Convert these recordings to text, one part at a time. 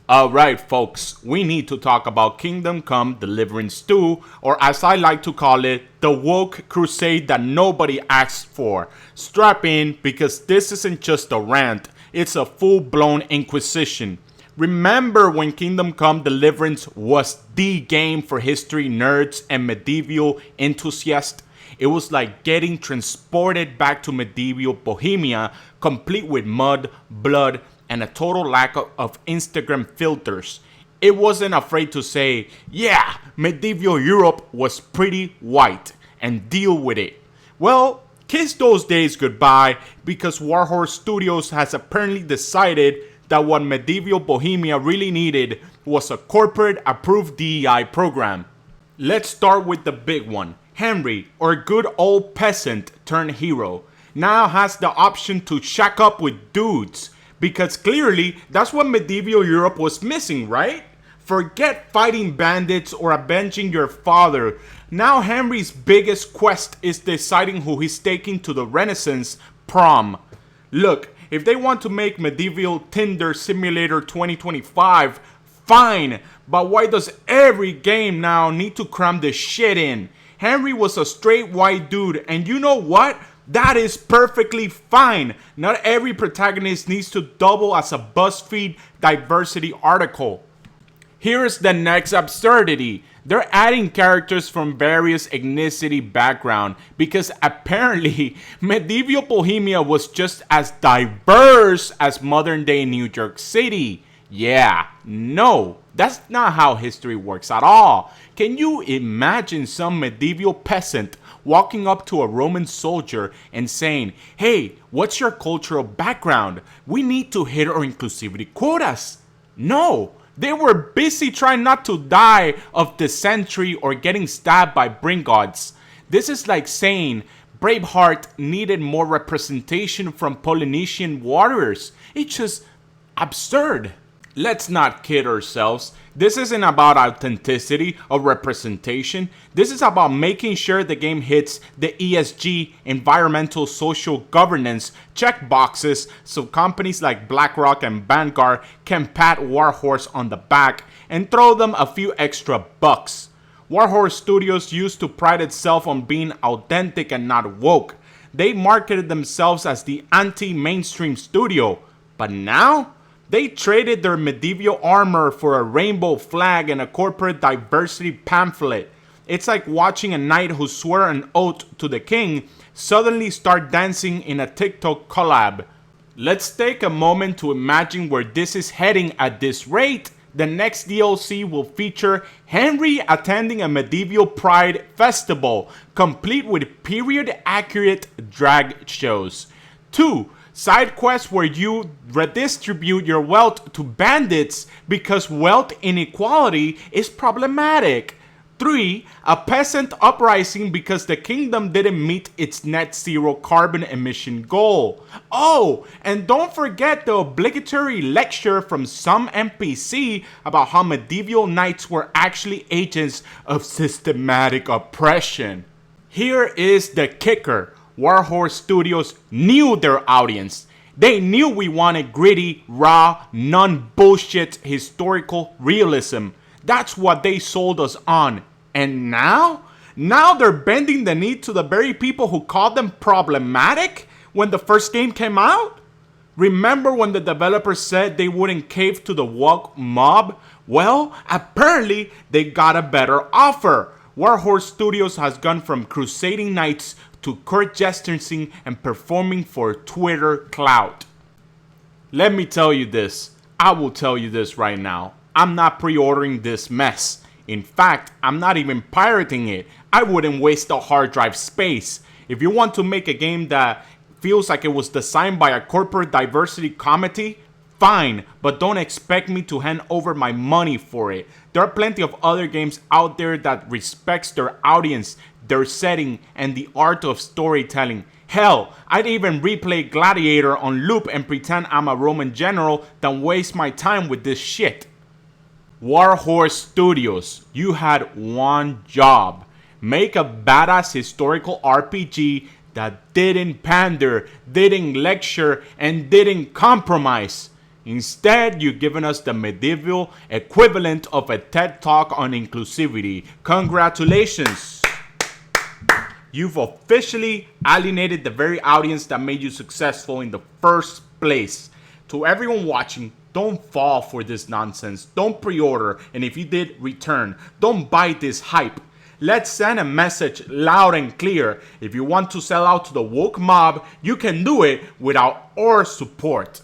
Alright folks, we need to talk about Kingdom Come Deliverance 2, or as I like to call it, the woke crusade that nobody asked for. Strap in, because this isn't just a rant, it's a full-blown inquisition. Remember when Kingdom Come Deliverance was the game for history nerds and medieval enthusiasts? It was like getting transported back to medieval Bohemia, complete with mud, blood, and a total lack of Instagram filters. It wasn't afraid to say, yeah, medieval Europe was pretty white, and deal with it. Well, kiss those days goodbye, because Warhorse Studios has apparently decided that what medieval Bohemia really needed was a corporate approved DEI program. Let's start with the big one. Henry, or good old peasant turned hero, now has the option to shack up with dudes. Because clearly, that's what medieval Europe was missing, right? Forget fighting bandits or avenging your father. Now Henry's biggest quest is deciding who he's taking to the Renaissance prom. Look, if they want to make medieval Tinder Simulator 2025, fine. But why does every game now need to cram this shit in? Henry was a straight white dude, and you know what? That is perfectly fine. Not every protagonist needs to double as a BuzzFeed diversity article. Here's the next absurdity. They're adding characters from various ethnicity background because apparently medieval Bohemia was just as diverse as modern day New York City. Yeah, no, that's not how history works at all. Can you imagine some medieval peasant walking up to a Roman soldier and saying, hey, what's your cultural background? We need to hit our inclusivity quotas. No, they were busy trying not to die of dysentery or getting stabbed by Bringods. This is like saying Braveheart needed more representation from Polynesian warriors. It's just absurd. Let's not kid ourselves. This isn't about authenticity or representation. This is about making sure the game hits the ESG, environmental social governance, check boxes so companies like BlackRock and Vanguard can pat Warhorse on the back and throw them a few extra bucks. Warhorse Studios used to pride itself on being authentic and not woke. They marketed themselves as the anti-mainstream studio. But now, they traded their medieval armor for a rainbow flag and a corporate diversity pamphlet. It's like watching a knight who swore an oath to the king suddenly start dancing in a TikTok collab. Let's take a moment to imagine where this is heading at this rate. The next DLC will feature Henry attending a medieval pride festival, complete with period-accurate drag shows. 2. Side quests where you redistribute your wealth to bandits because wealth inequality is problematic. 3. A peasant uprising because the kingdom didn't meet its net zero carbon emission goal. Oh, and don't forget the obligatory lecture from some NPC about how medieval knights were actually agents of systematic oppression. Here is the kicker. Warhorse Studios knew their audience. They knew we wanted gritty, raw, non-bullshit historical realism. That's what they sold us on. And now? Now they're bending the knee to the very people who called them problematic when the first game came out? Remember when the developers said they wouldn't cave to the woke mob? Well, apparently they got a better offer. Warhorse Studios has gone from crusading knights to court gesturing and performing for Twitter clout. Let me tell you this. I will tell you this right now. I'm not pre-ordering this mess. In fact, I'm not even pirating it. I wouldn't waste the hard drive space. If you want to make a game that feels like it was designed by a corporate diversity committee, fine, but don't expect me to hand over my money for it. There are plenty of other games out there that respects their audience, their setting, and the art of storytelling. Hell, I'd even replay Gladiator on loop and pretend I'm a Roman general than waste my time with this shit. Warhorse Studios, you had one job. Make a badass historical RPG that didn't pander, didn't lecture, and didn't compromise. Instead, you're giving us the medieval equivalent of a TED Talk on inclusivity. Congratulations! You've officially alienated the very audience that made you successful in the first place. To everyone watching, don't fall for this nonsense. Don't pre-order, and if you did, return. Don't buy this hype. Let's send a message loud and clear. If you want to sell out to the woke mob, you can do it without our support.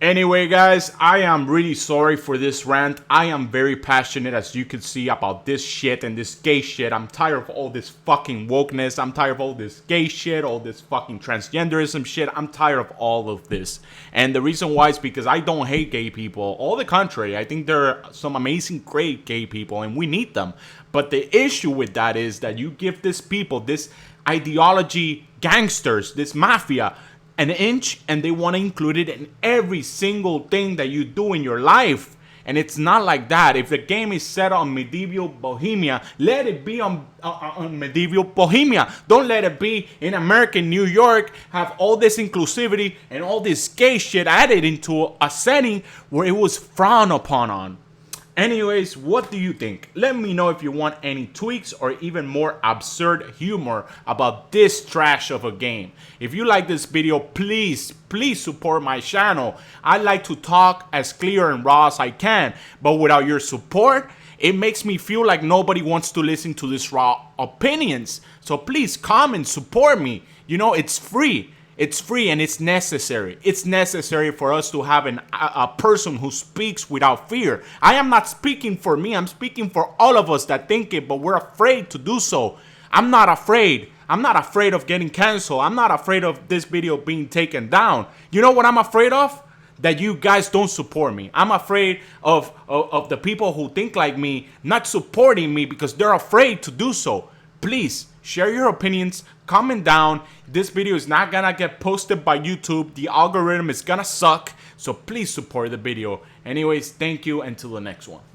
Anyway, guys, I am really sorry for this rant. I am very passionate, as you can see, about this shit and this gay shit. I'm tired of all this fucking wokeness. I'm tired of all this gay shit, all this fucking transgenderism shit. I'm tired of all of this. And the reason why is because I don't hate gay people. All the contrary, I think there are some amazing, great gay people, and we need them. But the issue with that is that you give this people, this ideology gangsters, this mafia, an inch, and they want to include it in every single thing that you do in your life. And it's not like that. If the game is set on medieval Bohemia, let it be on medieval Bohemia. Don't let it be in American New York, have all this inclusivity and all this gay shit added into a setting where it was frowned upon. Anyways, what do you think? Let me know if you want any tweaks or even more absurd humor about this trash of a game. If you like this video, please support my channel. I like to talk as clear and raw as I can, but without your support, it makes me feel like nobody wants to listen to these raw opinions. So please come and support me. You know, it's free. It's free and it's necessary. It's necessary for us to have a person who speaks without fear. I am not speaking for me. I'm speaking for all of us that think it, but we're afraid to do so. I'm not afraid. I'm not afraid of getting canceled. I'm not afraid of this video being taken down. You know what I'm afraid of? That you guys don't support me. I'm afraid of the people who think like me not supporting me because they're afraid to do so. Please share your opinions, comment down. This video is not gonna get posted by YouTube. The algorithm is gonna suck, so please support the video. Anyways, thank you. Until the next one.